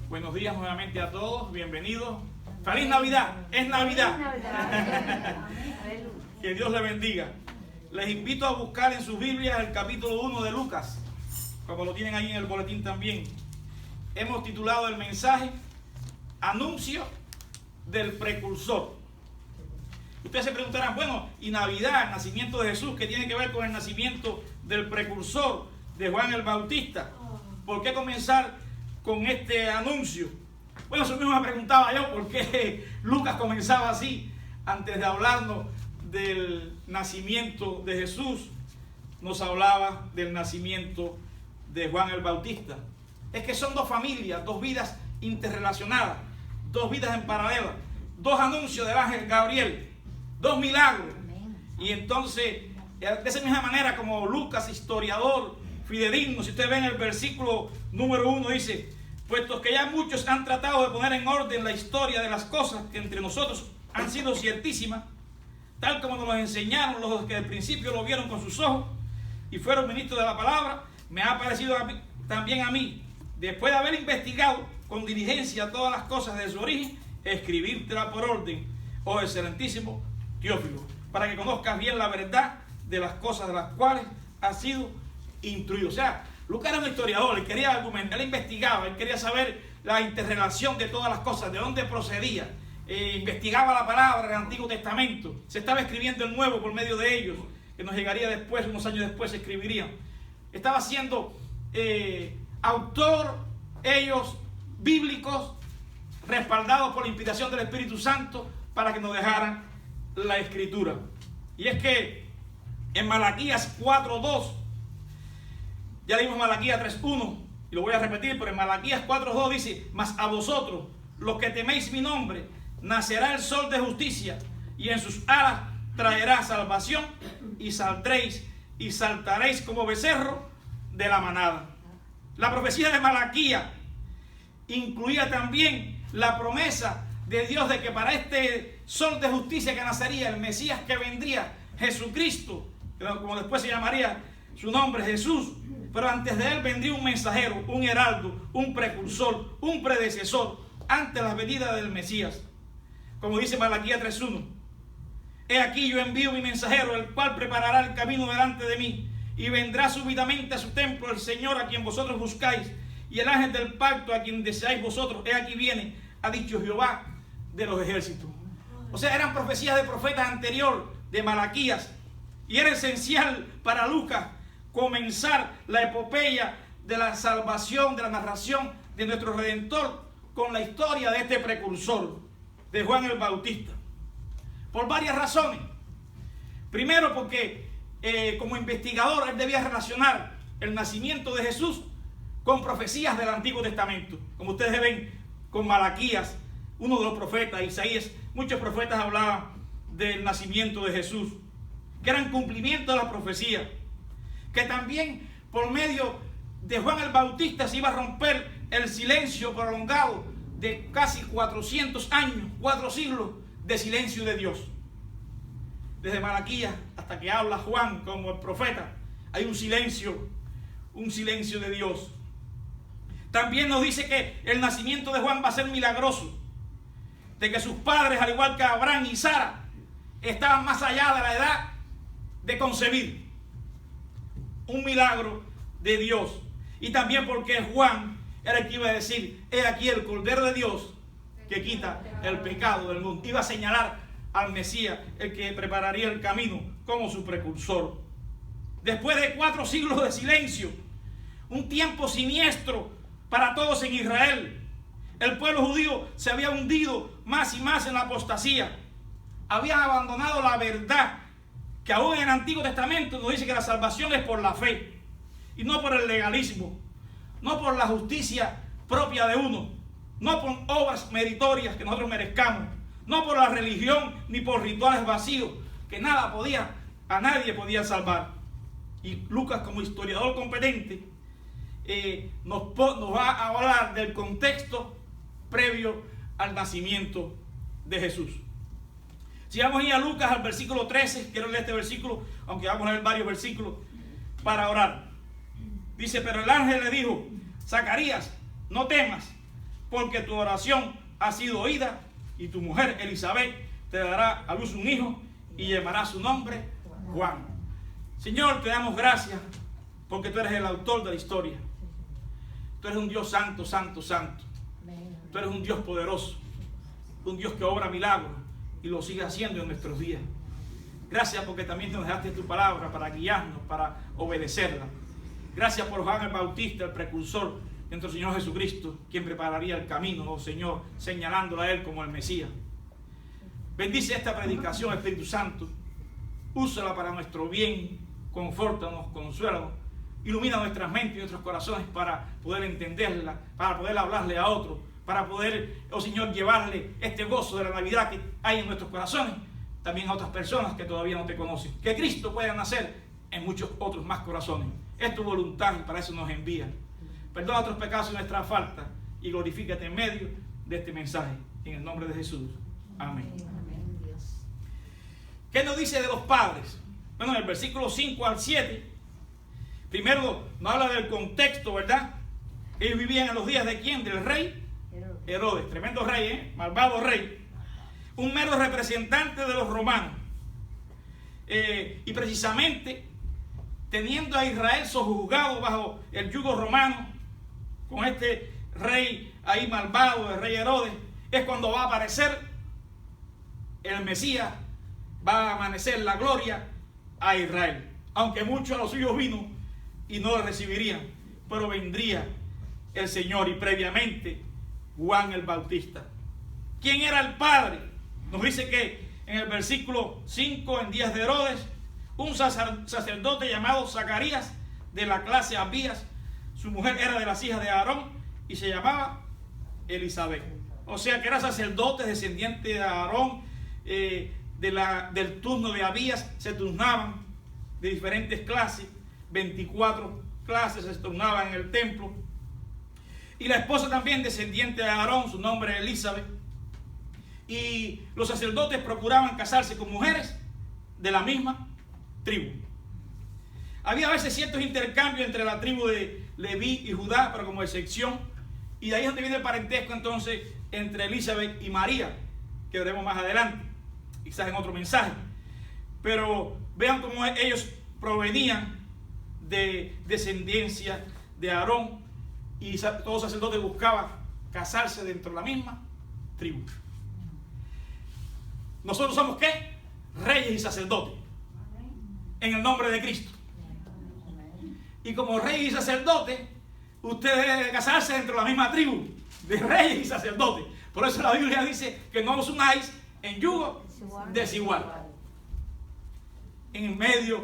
Buenos días nuevamente a todos, bienvenidos. ¡Feliz Navidad! ¡Es Navidad! Que Dios les bendiga. Les invito a buscar en sus Biblias el capítulo 1 de Lucas, como lo tienen ahí en el boletín también. Hemos titulado el mensaje Anuncio del Precursor. Ustedes se preguntarán, bueno, y Navidad, el nacimiento de Jesús, ¿qué tiene que ver con el nacimiento del precursor de Juan el Bautista? ¿Por qué comenzar con este anuncio? Bueno, eso mismo me preguntaba yo, ¿por qué Lucas comenzaba así? Antes de hablarnos del nacimiento de Jesús, nos hablaba del nacimiento de Juan el Bautista. Es que son dos familias, dos vidas interrelacionadas, dos vidas en paralelo, dos anuncios del ángel Gabriel, dos milagros. Y entonces, de esa misma manera como Lucas, historiador fidedigno, si usted ve en el versículo número 1, dice: puesto que ya muchos han tratado de poner en orden la historia de las cosas que entre nosotros han sido ciertísimas, tal como nos lo enseñaron los que al principio lo vieron con sus ojos y fueron ministros de la palabra, me ha parecido también a mí, después de haber investigado con diligencia todas las cosas de su origen, escribírtela por orden, oh excelentísimo Teófilo, para que conozcas bien la verdad de las cosas de las cuales has sido instruido. O sea, Lucas era un historiador, él quería argumentar, él investigaba, él quería saber la interrelación de todas las cosas, de dónde procedía, investigaba la palabra del Antiguo Testamento, se estaba escribiendo el Nuevo por medio de ellos, que nos llegaría después, unos años después se escribirían. Estaba siendo autor, ellos, bíblicos, respaldados por la inspiración del Espíritu Santo para que nos dejaran la Escritura. Y es que en Malaquías 4:2, ya leímos Malaquías 3:1 y lo voy a repetir, pero en Malaquías 4:2 dice: mas a vosotros, los que teméis mi nombre, nacerá el sol de justicia, y en sus alas traerá salvación, y saldréis y saltaréis como becerro de la manada. La profecía de Malaquías incluía también la promesa de Dios de que para este sol de justicia que nacería, el Mesías que vendría, Jesucristo, como después se llamaría su nombre, Jesús, pero antes de él vendría un mensajero, un heraldo, un precursor, un predecesor, ante la venida del Mesías. Como dice Malaquías 3:1: he aquí yo envío mi mensajero, el cual preparará el camino delante de mí, y vendrá súbitamente a su templo el Señor a quien vosotros buscáis, y el ángel del pacto a quien deseáis vosotros, he aquí viene, ha dicho Jehová de los ejércitos. O sea, eran profecías de profetas anterior, de Malaquías, y era esencial para Lucas comenzar la epopeya de la salvación, de la narración de nuestro Redentor, con la historia de este precursor, de Juan el Bautista, por varias razones. Primero, porque como investigador él debía relacionar el nacimiento de Jesús con profecías del Antiguo Testamento. Como ustedes ven con Malaquías, uno de los profetas, Isaías, muchos profetas hablaban del nacimiento de Jesús, que eran cumplimiento de la profecía, que también por medio de Juan el Bautista se iba a romper el silencio prolongado de casi 400 años, 4 siglos de silencio de Dios. Desde Malaquías hasta que habla Juan como el profeta, hay un silencio de Dios. También nos dice que el nacimiento de Juan va a ser milagroso, de que sus padres, al igual que Abraham y Sara, estaban más allá de la edad de concebir. Un milagro de Dios. Y también porque Juan era el que iba a decir: he aquí el Cordero de Dios que quita el pecado del mundo. Iba a señalar al Mesías, el que prepararía el camino como su precursor. Después de 4 siglos de silencio, un tiempo siniestro para todos en Israel, el pueblo judío se había hundido más y más en la apostasía. Habían abandonado la verdad, que aún en el Antiguo Testamento nos dice que la salvación es por la fe y no por el legalismo, no por la justicia propia de uno, no por obras meritorias que nosotros merezcamos, no por la religión ni por rituales vacíos que a nadie podía salvar. Y Lucas, como historiador competente, nos va a hablar del contexto previo al nacimiento de Jesús. Si vamos a ir a Lucas al versículo 13, quiero leer este versículo, aunque vamos a leer varios versículos para orar. Dice: pero el ángel le dijo: Zacarías, no temas, porque tu oración ha sido oída, y tu mujer Elizabeth te dará a luz un hijo y llamará su nombre Juan. Señor, te damos gracias porque tú eres el autor de la historia. Tú eres un Dios santo, santo, santo. Tú eres un Dios poderoso, un Dios que obra milagros y lo sigue haciendo en nuestros días. Gracias porque también nos dejaste tu palabra para guiarnos, para obedecerla. Gracias por Juan el Bautista, el precursor de nuestro Señor Jesucristo, quien prepararía el camino, oh Señor, señalándola a Él como el Mesías. Bendice esta predicación, Espíritu Santo. Úsala para nuestro bien. Confórtanos, consuélanos. Ilumina nuestras mentes y nuestros corazones para poder entenderla, para poder hablarle a otros, para poder, oh Señor, llevarle este gozo de la Navidad que hay en nuestros corazones, también a otras personas que todavía no te conocen. Que Cristo pueda nacer en muchos otros más corazones. Es tu voluntad y para eso nos envía. Perdona nuestros pecados y nuestras faltas y glorifícate en medio de este mensaje. En el nombre de Jesús. Amén. ¿Qué nos dice de los padres? Bueno, en el versículo 5 al 7, primero nos habla del contexto, ¿verdad? Ellos vivían en los días de ¿quién? Del rey Herodes, tremendo rey, malvado rey. Un mero representante de los romanos. Y precisamente, teniendo a Israel sojuzgado bajo el yugo romano, con este rey ahí malvado, el rey Herodes, es cuando va a aparecer el Mesías, va a amanecer la gloria a Israel. Aunque muchos a los suyos vino y no lo recibirían, pero vendría el Señor. Y previamente Juan el Bautista. ¿Quién era el padre? Nos dice que en el versículo 5, en días de Herodes, un sacerdote llamado Zacarías, de la clase Abías, su mujer era de las hijas de Aarón y se llamaba Elizabeth. O sea que era sacerdote, descendiente de Aarón, del turno de Abías. Se turnaban de diferentes clases, 24 clases se turnaban en el templo. Y la esposa también descendiente de Aarón, su nombre es Elizabeth. Y los sacerdotes procuraban casarse con mujeres de la misma tribu. Había a veces ciertos intercambios entre la tribu de Leví y Judá, pero como excepción. Y de ahí es donde viene el parentesco entonces entre Elizabeth y María, que veremos más adelante, quizás en otro mensaje. Pero vean cómo ellos provenían de descendencia de Aarón, y todo sacerdote buscaba casarse dentro de la misma tribu. Nosotros somos ¿qué? Reyes y sacerdotes en el nombre de Cristo. Y como reyes y sacerdotes, usted debe casarse dentro de la misma tribu de reyes y sacerdotes. Por eso la Biblia dice que no os unáis en yugo desigual. En medio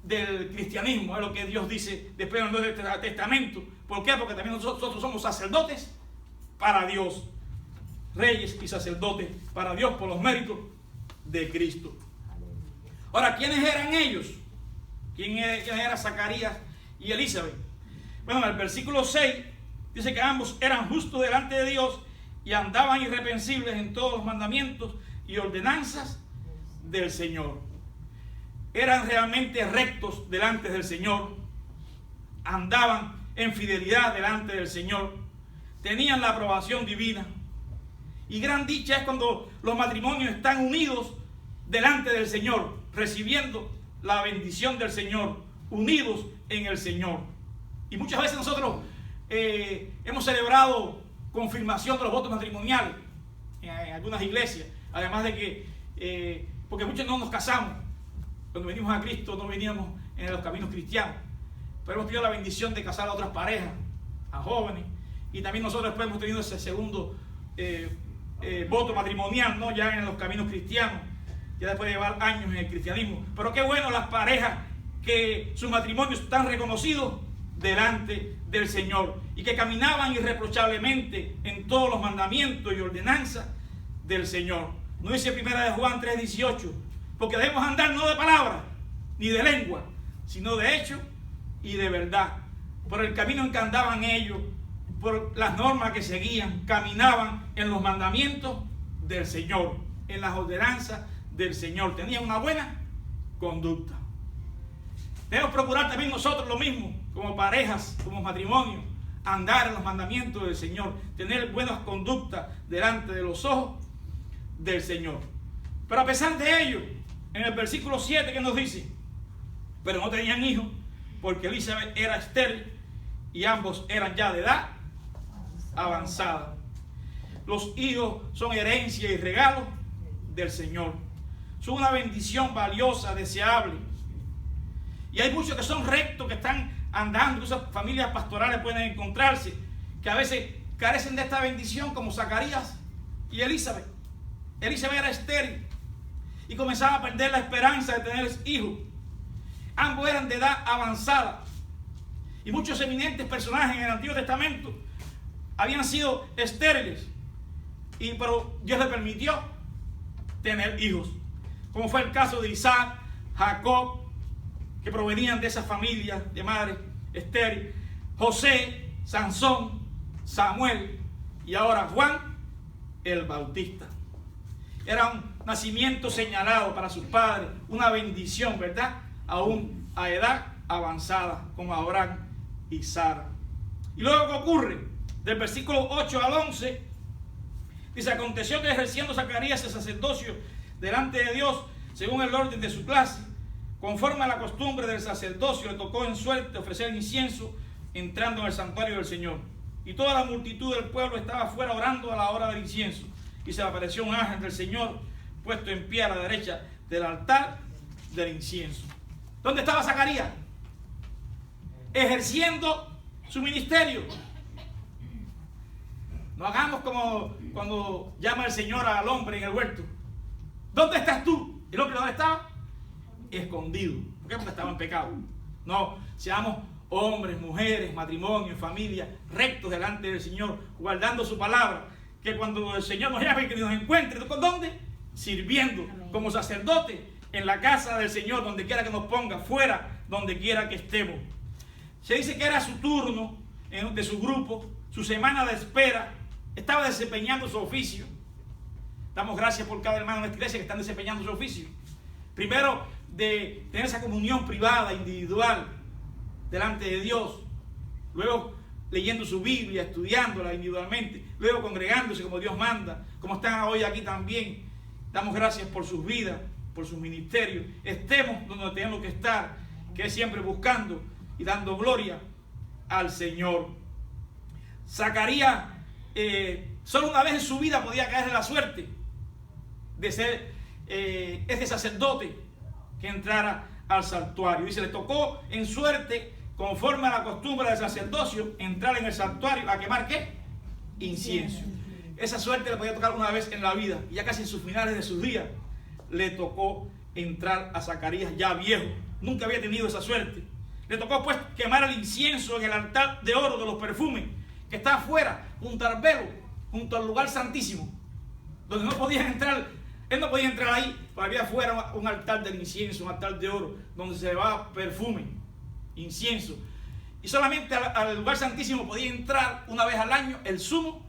del cristianismo es lo que Dios dice después del Nuevo Testamento. ¿Por qué? Porque también nosotros somos sacerdotes para Dios, reyes y sacerdotes para Dios por los méritos de Cristo. Ahora, ¿quiénes eran ellos? ¿Quién era Zacarías y Elizabeth? Bueno, en el versículo 6 dice que ambos eran justos delante de Dios y andaban irreprensibles en todos los mandamientos y ordenanzas del Señor. Eran realmente rectos delante del Señor, andaban en fidelidad delante del Señor, tenían la aprobación divina. Y gran dicha es cuando los matrimonios están unidos delante del Señor, recibiendo la bendición del Señor, unidos en el Señor. Y muchas veces nosotros hemos celebrado confirmación de los votos matrimoniales en algunas iglesias, además de que, porque muchos no nos casamos, cuando venimos a Cristo no veníamos en los caminos cristianos, pero hemos tenido la bendición de casar a otras parejas, a jóvenes, y también nosotros después hemos tenido ese segundo voto matrimonial, ¿no? Ya en los caminos cristianos, ya después de llevar años en el cristianismo. Pero qué bueno las parejas que sus matrimonios están reconocidos delante del Señor y que caminaban irreprochablemente en todos los mandamientos y ordenanzas del Señor. No dice 1 Juan 3:18, porque debemos andar no de palabra ni de lengua, sino de hecho y de verdad. Por el camino en que andaban ellos, por las normas que seguían, caminaban en los mandamientos del Señor, en las ordenanzas del Señor. Tenían una buena conducta. Debemos procurar también nosotros lo mismo, como parejas, como matrimonios, andar en los mandamientos del Señor, tener buenas conductas delante de los ojos del Señor. Pero a pesar de ello, en el versículo 7 que nos dice, pero no tenían hijos, porque Elizabeth era estéril y ambos eran ya de edad avanzada. Los hijos son herencia y regalo del Señor. Son una bendición valiosa, deseable. Y hay muchos que son rectos, que están andando, esas familias pastorales pueden encontrarse, que a veces carecen de esta bendición, como Zacarías y Elizabeth. Elizabeth era estéril y comenzaba a perder la esperanza de tener hijos. Ambos eran de edad avanzada. Y muchos eminentes personajes en el Antiguo Testamento habían sido estériles, pero Dios les permitió tener hijos, como fue el caso de Isaac, Jacob, que provenían de esa familia de madre estéril, José, Sansón, Samuel y ahora Juan el Bautista. Era un nacimiento señalado para sus padres, una bendición, ¿verdad? Aún a edad avanzada, como Abraham y Sara. Y luego, ¿qué ocurre? Del versículo 8 al 11, dice: aconteció que ejerciendo Zacarías el sacerdocio delante de Dios, según el orden de su clase, conforme a la costumbre del sacerdocio, le tocó en suerte ofrecer incienso entrando en el santuario del Señor. Y toda la multitud del pueblo estaba fuera orando a la hora del incienso. Y se le apareció un ángel del Señor puesto en pie a la derecha del altar del incienso. ¿Dónde estaba Zacarías? Ejerciendo su ministerio. No hagamos como cuando llama el Señor al hombre en el huerto. ¿Dónde estás tú? ¿El hombre dónde estaba? Escondido. ¿Por qué? Porque estaba en pecado. No, seamos hombres, mujeres, matrimonio, familia, rectos delante del Señor, guardando su palabra. Que cuando el Señor nos llame, que nos encuentre, ¿dónde? Sirviendo. Amén. Como sacerdote en la casa del Señor, donde quiera que nos ponga, fuera, donde quiera que estemos. Se dice que era su turno de su grupo, su semana de espera, estaba desempeñando su oficio. Damos gracias por cada hermano de nuestra iglesia que están desempeñando su oficio. Primero, de tener esa comunión privada, individual, delante de Dios. Luego, leyendo su Biblia, estudiándola individualmente. Luego, congregándose como Dios manda, como están hoy aquí también. Damos gracias por sus vidas, por sus ministerios. Estemos donde tenemos que estar, que es siempre buscando y dando gloria al Señor. Zacarías solo una vez en su vida podía caerle la suerte de ser ese sacerdote que entrara al santuario. Y se le tocó en suerte, conforme a la costumbre del sacerdocio, entrar en el santuario a quemar ¿qué? Incienso. Esa suerte le podía tocar una vez en la vida, y ya casi en sus finales de sus días le tocó entrar a Zacarías ya viejo. Nunca había tenido esa suerte. Le tocó pues quemar el incienso en el altar de oro de los perfumes, que está afuera, junto al velo, junto al lugar santísimo, donde no podían entrar. Él no podía entrar ahí, porque había afuera un altar del incienso, un altar de oro, donde se llevaba perfume, incienso. Y solamente al lugar santísimo podía entrar una vez al año el sumo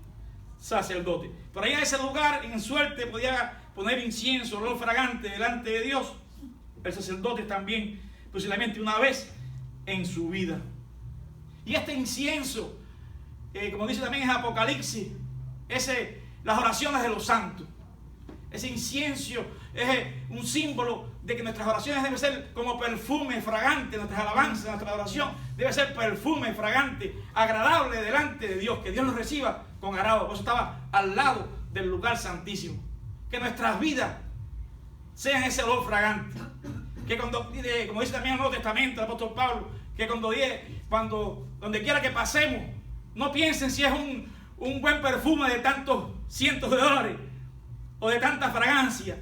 sacerdote. Por ahí en ese lugar, en suerte, podía poner incienso, olor fragante delante de Dios. El sacerdote también, posiblemente una vez en su vida. Y este incienso, como dice también en Apocalipsis, las oraciones de los santos. Ese incienso es un símbolo de que nuestras oraciones deben ser como perfume fragante, nuestras alabanzas, nuestra oración debe ser perfume fragante, agradable delante de Dios, que Dios nos reciba con agrado. Por eso estaba al lado del lugar santísimo. Que nuestras vidas sean ese olor fragante. Que cuando, como dice también el Nuevo Testamento, el apóstol Pablo, que donde quiera que pasemos, no piensen si es un buen perfume de tantos cientos de dólares o de tanta fragancia,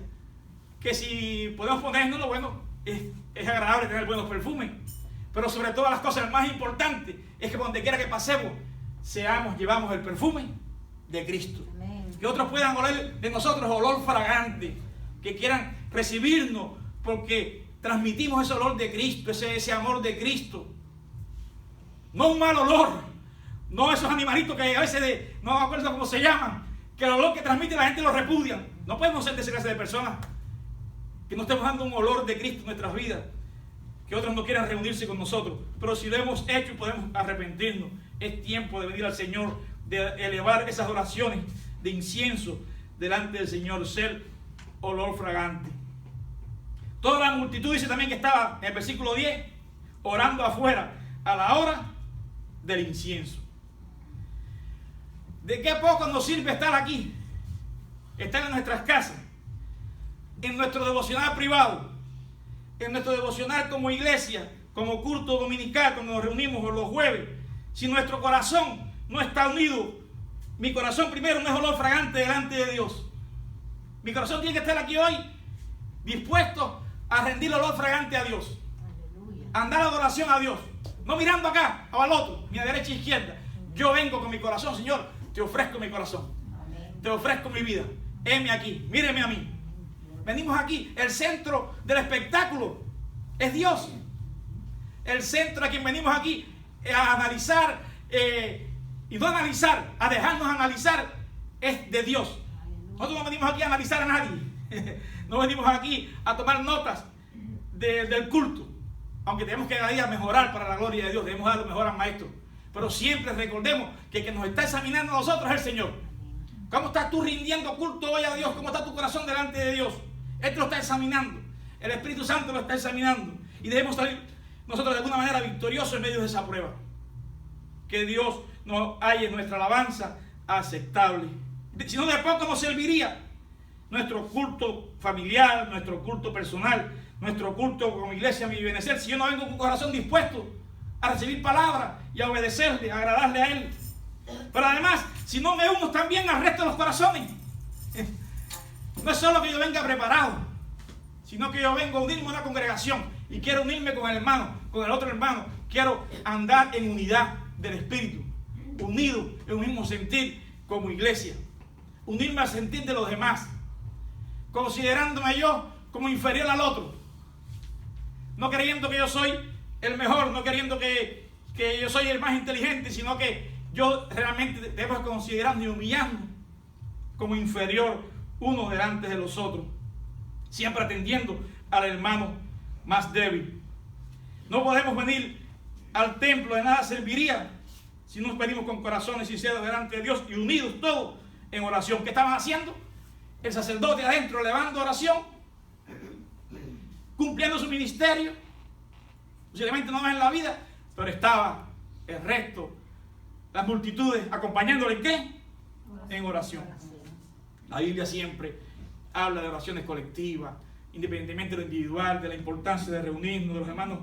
que si podemos ponérnoslo, bueno, es agradable tener buenos perfumes, pero sobre todas las cosas, el más importante es que donde quiera que pasemos, llevamos el perfume de Cristo. Amén. Que otros puedan oler de nosotros olor fragante, que quieran recibirnos porque transmitimos ese olor de Cristo, ese amor de Cristo. No un mal olor, no esos animalitos que a veces no me acuerdo cómo se llaman, que el olor que transmite la gente lo repudian. No podemos ser de esa clase de personas, que no estemos dando un olor de Cristo en nuestras vidas, que otros no quieran reunirse con nosotros, pero si lo hemos hecho podemos arrepentirnos Es tiempo de venir al Señor, de elevar esas oraciones de incienso delante del Señor, ser olor fragante. Toda la multitud dice también que estaba en el versículo 10 orando afuera a la hora del incienso. ¿De qué poco nos sirve estar aquí? Estar en nuestras casas, en nuestro devocional privado, en nuestro devocional como iglesia, como culto dominical, cuando nos reunimos los jueves. Si nuestro corazón no está unido, mi corazón primero no es olor fragante delante de Dios. Mi corazón tiene que estar aquí hoy dispuesto a rendir olor fragante a Dios. A dar adoración a Dios. No mirando acá o al otro, ni a derecha e izquierda. Yo vengo con mi corazón, Señor, te ofrezco mi corazón. Te ofrezco mi vida. Heme aquí, míreme a mí. Venimos aquí. El centro del espectáculo es Dios. El centro a quien venimos aquí a analizar, y no analizar, a dejarnos analizar, es de Dios. Nosotros no venimos aquí a analizar a nadie. No venimos aquí a tomar notas del culto. Aunque tenemos que cada día mejorar para la gloria de Dios, debemos dar lo mejor al maestro. Pero siempre recordemos que el que nos está examinando a nosotros es el Señor. ¿Cómo estás tú rindiendo culto hoy a Dios? ¿Cómo está tu corazón delante de Dios? Él te lo está examinando. El Espíritu Santo lo está examinando. Y debemos salir nosotros de alguna manera victoriosos en medio de esa prueba. Que Dios nos halle nuestra alabanza aceptable. Si no, de poco nos serviría nuestro culto familiar, nuestro culto personal, nuestro culto como iglesia, mi benecer. Si yo no vengo con un corazón dispuesto a recibir palabra y a obedecerle, a agradarle a Él. Pero además, si no me uno también al resto de los corazones, no es solo que yo venga preparado, sino que yo vengo a unirme a una congregación y quiero unirme con el hermano, con el otro hermano. Quiero andar en unidad del Espíritu, unido en un mismo sentir como iglesia, unirme al sentir de los demás, considerándome yo como inferior al otro, no creyendo que yo soy el mejor, no creyendo que yo soy el más inteligente, sino que yo realmente debo considerarme y humillarme como inferior uno delante de los otros, siempre atendiendo al hermano más débil. No podemos venir al templo, de nada serviría si nos venimos con corazones sinceros delante de Dios y unidos todos en oración. ¿Qué estaban haciendo? El sacerdote adentro elevando oración, cumpliendo su ministerio. Posiblemente no más en la vida, pero estaba el resto, las multitudes acompañándole ¿en qué? En oración. La Biblia siempre habla de oraciones colectivas, independientemente de lo individual, de la importancia de reunirnos, de los hermanos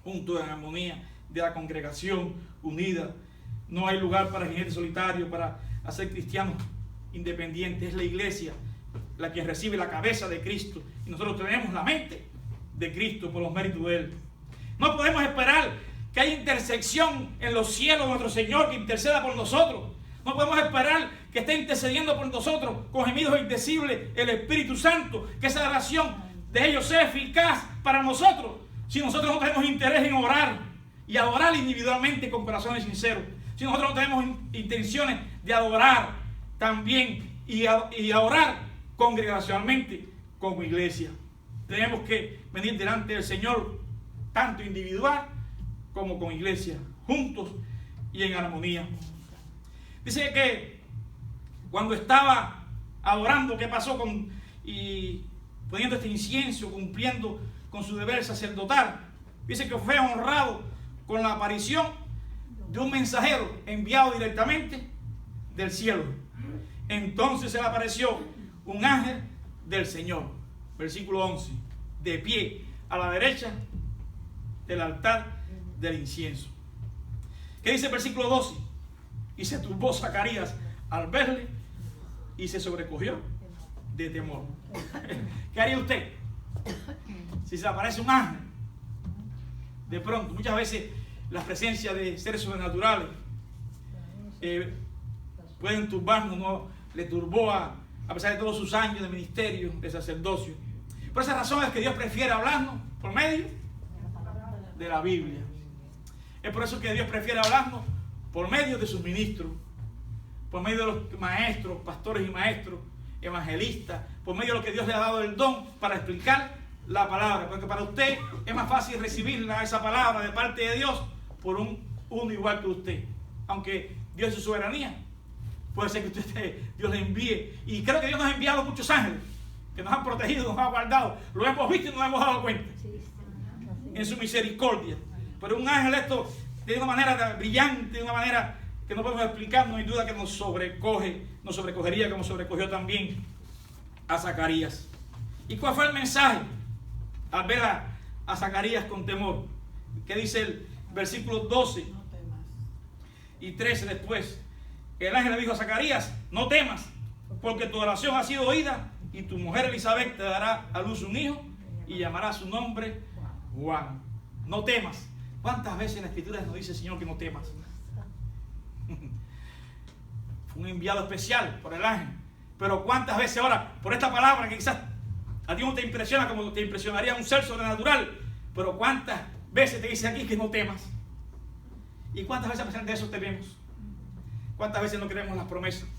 juntos en armonía, de la congregación unida. No hay lugar para gente solitario, para hacer cristianos independientes. Es la iglesia la que recibe la cabeza de Cristo y nosotros tenemos la mente de Cristo por los méritos de Él. No podemos esperar que haya intersección en los cielos de nuestro Señor que interceda por nosotros. No podemos esperar que esté intercediendo por nosotros con gemidos indecibles el Espíritu Santo, que esa oración de ellos sea eficaz para nosotros, si nosotros no tenemos interés en orar y adorar individualmente con corazones sinceros, si nosotros no tenemos intenciones de adorar también y a orar congregacionalmente como iglesia. Tenemos que venir delante del Señor tanto individual como con iglesia, juntos y en armonía. Dice que cuando estaba adorando, ¿qué pasó y poniendo este incienso, cumpliendo con su deber sacerdotal? Dice que fue honrado con la aparición de un mensajero enviado directamente del cielo. Entonces se le apareció un ángel del Señor, versículo 11, de pie a la derecha del altar del incienso. ¿Qué dice el versículo 12? Y se turbó Zacarías al verle y se sobrecogió de temor. ¿Qué haría usted si se le aparece un ángel? De pronto, muchas veces la presencia de seres sobrenaturales pueden turbarnos, no le turbó a pesar de todos sus años de ministerio, de sacerdocio. Por esa razón es que Dios prefiere hablarnos por medio de la Biblia. Es por eso que Dios prefiere hablarnos por medio de sus ministros, por medio de los maestros, pastores y maestros, evangelistas, por medio de lo que Dios le ha dado el don para explicar la palabra. Porque para usted es más fácil recibir esa palabra de parte de Dios por uno igual que usted. aunque Dios es su soberanía. Puede ser que Dios le envíe. Y creo que Dios nos ha enviado muchos ángeles que nos han protegido, nos han guardado. Lo hemos visto y nos hemos dado cuenta en su misericordia. Pero un ángel esto de una manera brillante, de una manera que no podemos explicar, no hay duda que nos sobrecogería como sobrecogió también a Zacarías. ¿Y cuál fue el mensaje al ver a Zacarías con temor? ¿Qué dice el versículo 12 y 13 después? El ángel le dijo a Zacarías: no temas, porque tu oración ha sido oída, y tu mujer Elizabeth te dará a luz un hijo y llamará su nombre Juan. No temas. ¿Cuántas veces en la Escritura nos dice el Señor que no temas? Fue un enviado especial por el ángel. Pero cuántas veces ahora, por esta palabra que quizás a ti no te impresiona como te impresionaría un ser sobrenatural, pero cuántas veces te dice aquí que no temas. ¿Y cuántas veces a pesar de eso tememos? ¿Cuántas veces no creemos las promesas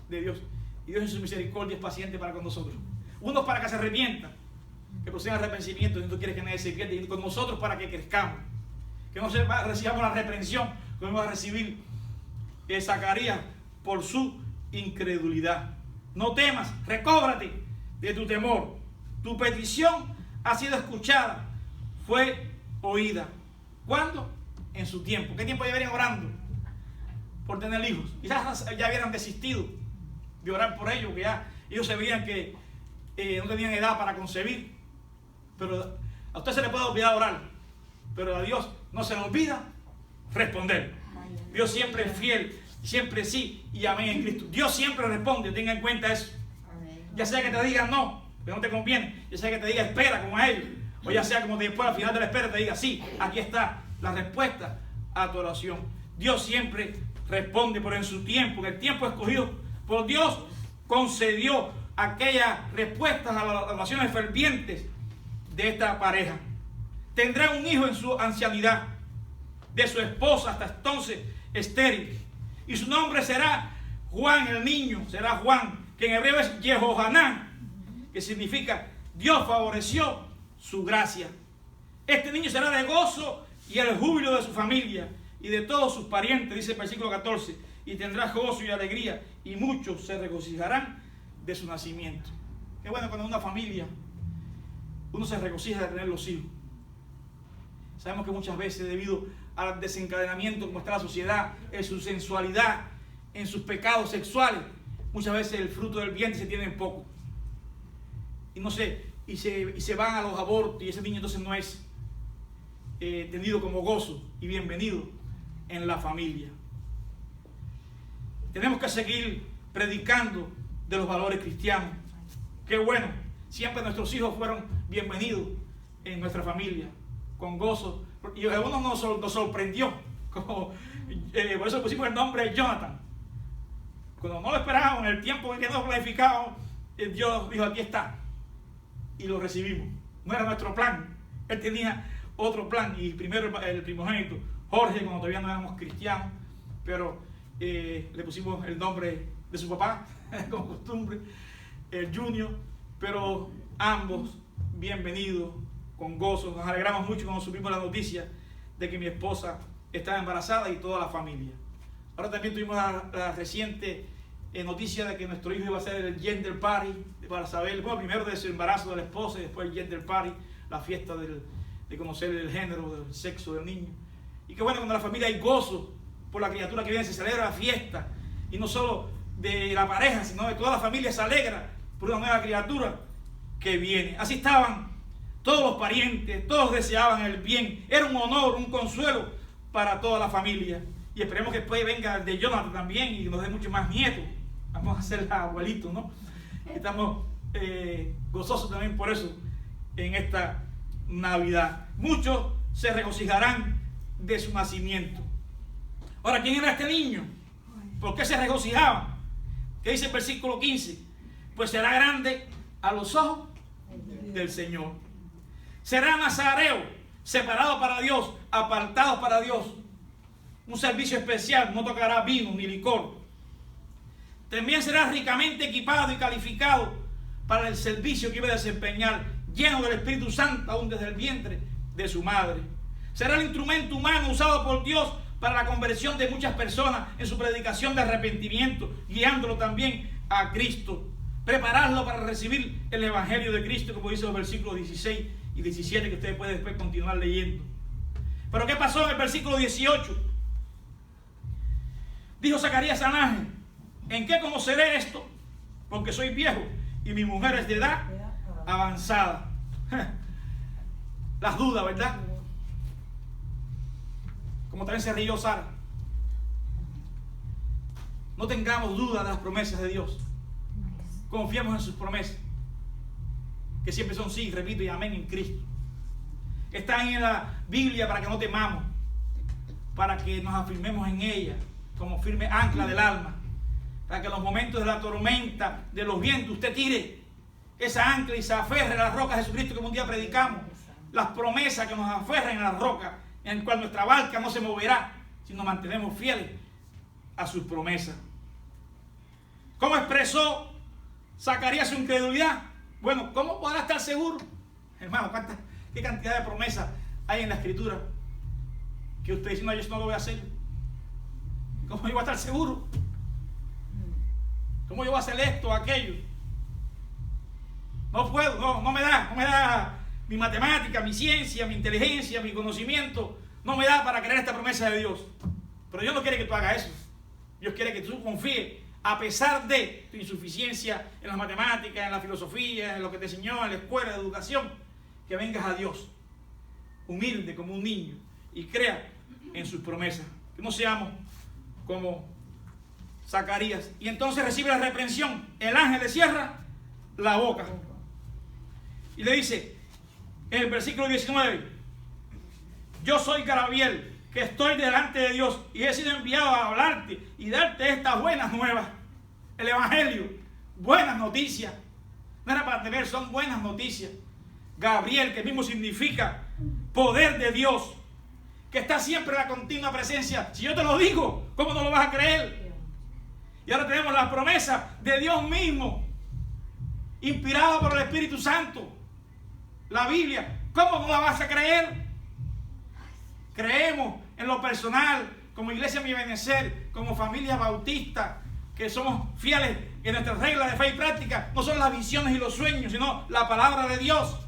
de Dios? Y Dios en su misericordia es paciente para con nosotros. Unos para que se arrepientan, que proceda arrepentimiento, si tú quieres que nadie se pierda, y con nosotros para que crezcamos, que no recibamos la reprensión que vamos a recibir Zacarías por su incredulidad. No temas, recóbrate de tu temor. Tu petición ha sido escuchada, fue oída. ¿Cuándo? En su tiempo. ¿Qué tiempo llevarían orando por tener hijos? Quizás ya hubieran desistido de orar por ellos, que ya ellos se veían que no tenían edad para concebir. Pero a usted se le puede olvidar orar, pero a Dios no se le olvida responder. Dios siempre es fiel, siempre sí y amén en Cristo. Dios siempre responde, tenga en cuenta eso. Ya sea que te digan no, que no te conviene, ya sea que te diga espera como a ellos, o ya sea como después al final de la espera te diga sí, aquí está la respuesta a tu oración. Dios siempre responde, pero en su tiempo, en el tiempo escogido por Dios, concedió aquellas respuestas a las oraciones fervientes de esta pareja. Tendrá un hijo en su ancianidad, de su esposa hasta entonces estéril, y su nombre será Juan. El niño será Juan, que en hebreo es Yehohanán, que significa Dios favoreció su gracia. Este niño será de gozo y el júbilo de su familia y de todos sus parientes, dice el versículo 14, y tendrá gozo y alegría, y muchos se regocijarán de su nacimiento. Qué bueno cuando en una familia uno se regocija de tener los hijos. Sabemos que muchas veces, debido al desencadenamiento como está la sociedad, en su sensualidad, en sus pecados sexuales, muchas veces el fruto del vientre se tiene en poco. Y no sé, y se van a los abortos, y ese niño entonces no es tenido como gozo y bienvenido en la familia. Tenemos que seguir predicando de los valores cristianos. Qué bueno, siempre nuestros hijos fueron bienvenidos en nuestra familia, con gozo. Y a algunos nos sorprendió, como, por eso pusimos el nombre de Jonathan. Cuando no lo esperábamos, en el tiempo que quedó planificado, Dios dijo: aquí está, y lo recibimos. No era nuestro plan, Él tenía otro plan. Y primero el primogénito, Jorge, cuando todavía no éramos cristianos, pero le pusimos el nombre de su papá, como costumbre, el Junior, pero ambos bienvenidos, con gozo. Nos alegramos mucho cuando supimos la noticia de que mi esposa estaba embarazada y toda la familia. Ahora también tuvimos la reciente noticia de que nuestro hijo iba a hacer el gender party para saber, bueno, primero de su embarazo de la esposa y después el gender party, la fiesta de conocer el género, del sexo del niño. Y qué bueno, cuando en la familia hay gozo por la criatura que viene, se celebra la fiesta, y no solo de la pareja, sino de toda la familia se alegra por una nueva criatura que viene. Así estaban todos los parientes, todos deseaban el bien. Era un honor, un consuelo para toda la familia. Y esperemos que después venga el de Jonathan también y nos dé muchos más nietos. Vamos a ser abuelitos, ¿no? Estamos gozosos también por eso en esta Navidad. Muchos se regocijarán de su nacimiento. Ahora, ¿quién era este niño? ¿Por qué se regocijaban? ¿Qué dice el versículo 15? Pues será grande a los ojos del Señor. Será nazareo, separado para Dios, apartado para Dios. Un servicio especial, no tocará vino ni licor. También será ricamente equipado y calificado para el servicio que iba a desempeñar, lleno del Espíritu Santo aún desde el vientre de su madre. Será el instrumento humano usado por Dios para la conversión de muchas personas en su predicación de arrepentimiento, guiándolo también a Cristo. Prepararlo para recibir el Evangelio de Cristo, como dice los versículos 16 y 17, que ustedes pueden después continuar leyendo. Pero ¿qué pasó en el versículo 18? Dijo Zacarías al ángel: ¿en qué conoceré esto? Porque soy viejo y mi mujer es de edad avanzada. Las dudas, ¿verdad? Como también se rió Sara. No tengamos dudas de las promesas de Dios. Confiemos en sus promesas, que siempre son sí, repito, y amén en Cristo. Están en la Biblia para que no temamos, para que nos afirmemos en ella como firme ancla del alma, para que en los momentos de la tormenta, de los vientos, usted tire esa ancla y se aferre a las rocas de Jesucristo, como un día predicamos. Las promesas que nos aferren a las rocas, en el cual nuestra barca no se moverá si nos mantenemos fieles a sus promesas. ¿Cómo expresó Zacarías su incredulidad? Bueno, ¿cómo podrá estar seguro? Hermano, ¿qué cantidad de promesas hay en la Escritura que usted dice: no, yo no lo voy a hacer? ¿Cómo yo voy a estar seguro? ¿Cómo yo voy a hacer esto o aquello? No puedo, no me da mi matemática, mi ciencia, mi inteligencia, mi conocimiento, no me da para creer esta promesa de Dios. Pero Dios no quiere que tú hagas eso. Dios quiere que tú confíes, a pesar de tu insuficiencia en las matemáticas, en la filosofía, en lo que te enseñó en la escuela de educación, que vengas a Dios humilde como un niño y crea en sus promesas. Que no seamos como Zacarías. Y entonces recibe la reprensión. El ángel le cierra la boca y le dice en el versículo 19: yo soy Gabriel, que estoy delante de Dios y he sido enviado a hablarte y darte estas buenas nuevas. El Evangelio, buenas noticias. No era para temer, son buenas noticias. Gabriel, que mismo significa poder de Dios, que está siempre en la continua presencia. Si yo te lo digo, ¿cómo no lo vas a creer? Y ahora tenemos la promesa de Dios mismo, inspirada por el Espíritu Santo. La Biblia, ¿cómo no la vas a creer? Creemos en lo personal, como Iglesia Mi Benecer, como familia bautista, que somos fieles en nuestras reglas de fe y práctica. No son las visiones y los sueños, sino la palabra de Dios.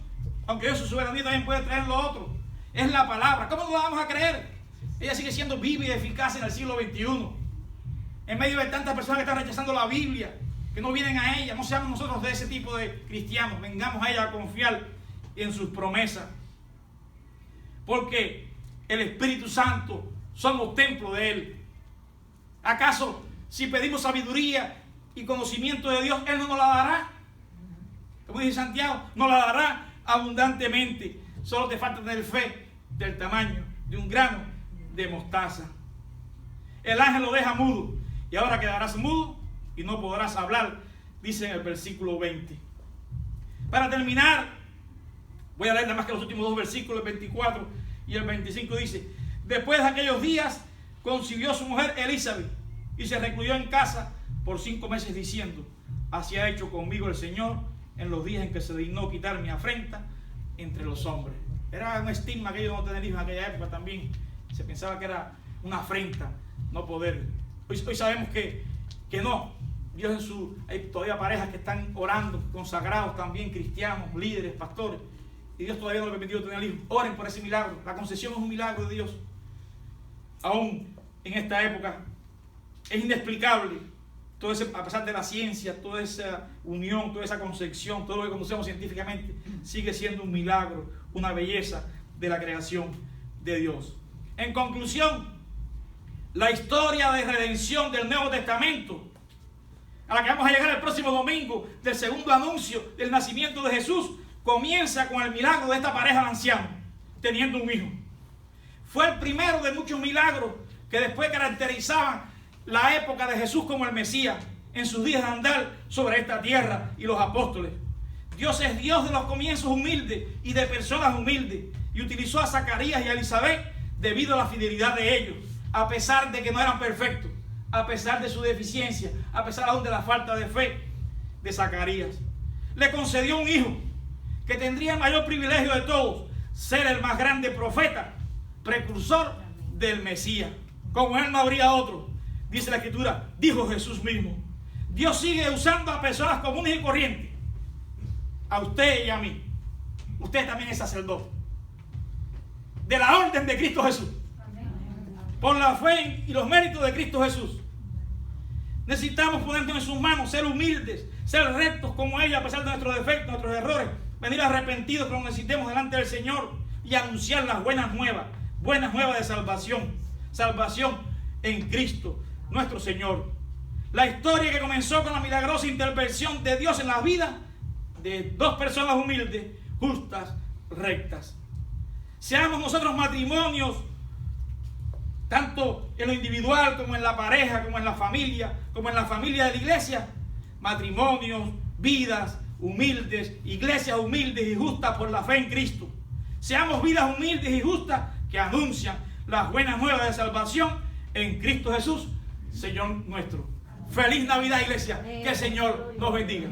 Aunque Dios, su soberanía, también puede traer lo otro. Es la palabra. ¿Cómo no la vamos a creer? Ella sigue siendo viva y eficaz en el siglo XXI. En medio de tantas personas que están rechazando la Biblia, que no vienen a ella. No seamos nosotros de ese tipo de cristianos. Vengamos a ella a confiar en sus promesas. Porque el Espíritu Santo somos templo de Él. ¿Acaso si pedimos sabiduría y conocimiento de Dios, Él no nos la dará? Como dice Santiago, nos la dará abundantemente. Solo te falta tener fe del tamaño de un grano de mostaza. El ángel lo deja mudo, y ahora quedarás mudo y no podrás hablar, dice en el versículo 20. Para terminar, voy a leer nada más que los últimos dos versículos, el 24 y el 25. Dice: después de aquellos días concibió su mujer Elizabeth y se recluyó en casa por 5 meses, diciendo: así ha hecho conmigo el Señor en los días en que se dignó quitar mi afrenta entre los hombres. Era un estigma aquello de no tener hijos en aquella época también. Se pensaba que era una afrenta no poder. Hoy sabemos que no. Dios hay todavía parejas que están orando, consagrados también, cristianos, líderes, pastores, y Dios todavía no le ha permitido tener hijos. Oren por ese milagro. La concepción es un milagro de Dios. Aún en esta época es inexplicable todo ese, a pesar de la ciencia, toda esa unión, toda esa concepción, todo lo que conocemos científicamente, sigue siendo un milagro, una belleza de la creación de Dios. En conclusión, la historia de redención del Nuevo Testamento, a la que vamos a llegar el próximo domingo, del segundo anuncio del nacimiento de Jesús, comienza con el milagro de esta pareja de ancianos teniendo un hijo. Fue el primero de muchos milagros que después caracterizaban la época de Jesús como el Mesías en sus días de andar sobre esta tierra y los apóstoles. Dios es Dios de los comienzos humildes y de personas humildes, y utilizó a Zacarías y a Elizabeth debido a la fidelidad de ellos, a pesar de que no eran perfectos, a pesar de su deficiencia, a pesar aún de la falta de fe de Zacarías. Le concedió un hijo que tendría el mayor privilegio de todos, ser el más grande profeta, precursor del Mesías. Como Él no habría otro. Dice la Escritura, dijo Jesús mismo. Dios sigue usando a personas comunes y corrientes. A usted y a mí. Usted también es sacerdote. De la orden de Cristo Jesús. Por la fe y los méritos de Cristo Jesús. Necesitamos ponernos en sus manos, ser humildes, ser rectos como ella, a pesar de nuestros defectos, nuestros errores. Venir arrepentidos cuando necesitemos delante del Señor y anunciar las buenas nuevas de salvación. Salvación en Cristo, nuestro Señor. La historia que comenzó con la milagrosa intervención de Dios en la vida de dos personas humildes, justas, rectas. Seamos nosotros matrimonios, tanto en lo individual como en la pareja, como en la familia de la iglesia. Matrimonios, vidas humildes, iglesias humildes y justas por la fe en Cristo. Seamos vidas humildes y justas que anuncian las buenas nuevas de salvación en Cristo Jesús, Señor nuestro. Feliz Navidad, iglesia. Que el Señor nos bendiga.